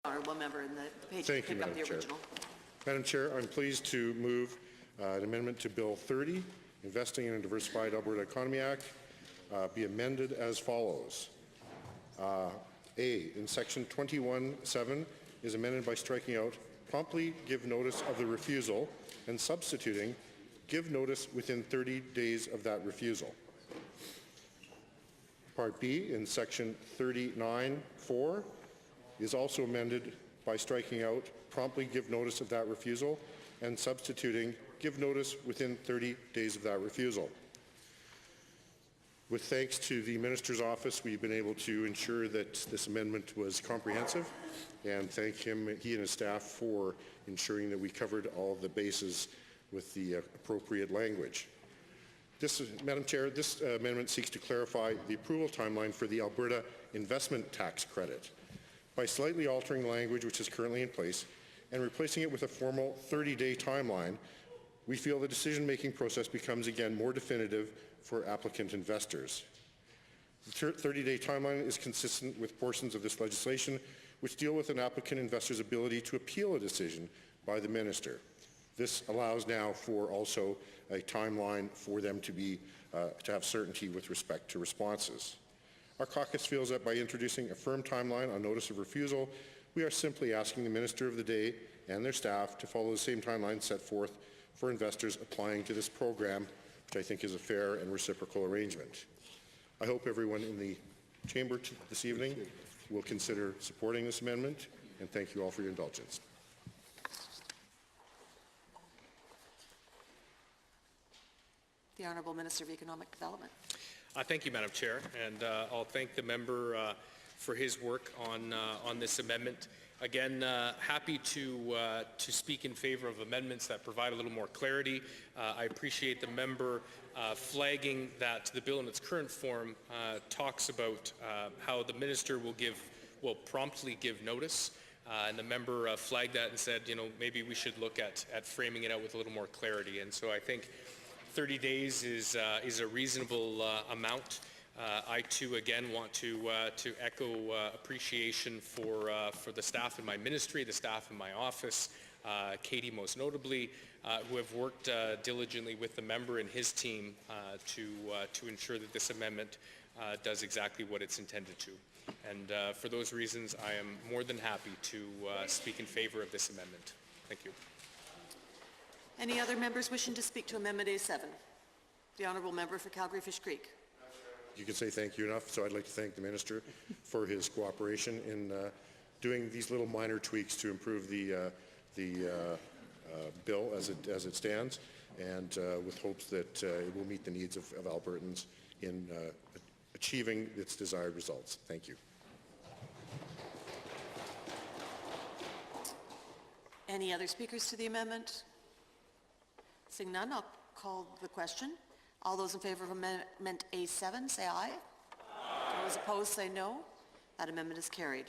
Honourable member, in the page Thank to you, pick up Madam the Chair. original. Madam Chair, I'm pleased to move an amendment to Bill 30, Investing in a Diversified Alberta Economy Act, be amended as follows. A, in section 21(7) is amended by striking out promptly give notice of the refusal and substituting give notice within 30 days of that refusal. Part B, in section 39(4), is also amended by striking out promptly give notice of that refusal and substituting give notice within 30 days of that refusal. With thanks to the Minister's office, we've been able to ensure that this amendment was comprehensive, and thank him, he and his staff, for ensuring that we covered all the bases with the appropriate language. Madam Chair, this amendment seeks to clarify the approval timeline for the Alberta Investment Tax Credit by slightly altering the language which is currently in place and replacing it with a formal 30-day timeline. We feel the decision-making process becomes again more definitive for applicant investors. The 30-day timeline is consistent with portions of this legislation which deal with an applicant investor's ability to appeal a decision by the minister. This allows now for also a timeline for them to have certainty with respect to responses. Our caucus feels that by introducing a firm timeline on notice of refusal, we are simply asking the Minister of the Day and their staff to follow the same timeline set forth for investors applying to this program, which I think is a fair and reciprocal arrangement. I hope everyone in the chamber this evening will consider supporting this amendment, and thank you all for your indulgence. The Honourable Minister of Economic Development. Thank you, Madam Chair, and I'll thank the member for his work on this amendment. Again, happy to speak in favour of amendments that provide a little more clarity. I appreciate the member flagging that the bill in its current form talks about how the minister will promptly give notice. And the member flagged that and said, you know, maybe we should look at framing it out with a little more clarity. And so I think 30 days is a reasonable amount. I too, again, want to echo appreciation for the staff in my ministry, the staff in my office, Katie most notably, who have worked diligently with the member and his team to ensure that this amendment does exactly what it's intended to. And for those reasons, I am more than happy to speak in favour of this amendment. Thank you. Any other members wishing to speak to Amendment A7? The Honourable Member for Calgary-Fish Creek. You can say thank you enough, so I'd like to thank the Minister for his cooperation in doing these little minor tweaks to improve the bill as it stands, and with hopes that it will meet the needs of Albertans in achieving its desired results. Thank you. Any other speakers to the amendment? Seeing none, I'll call the question. All those in favour of Amendment A7, say aye. Aye. Those opposed, say no. That amendment is carried.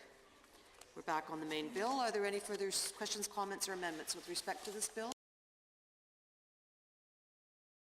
We're back on the main bill. Are there any further questions, comments, or amendments with respect to this bill?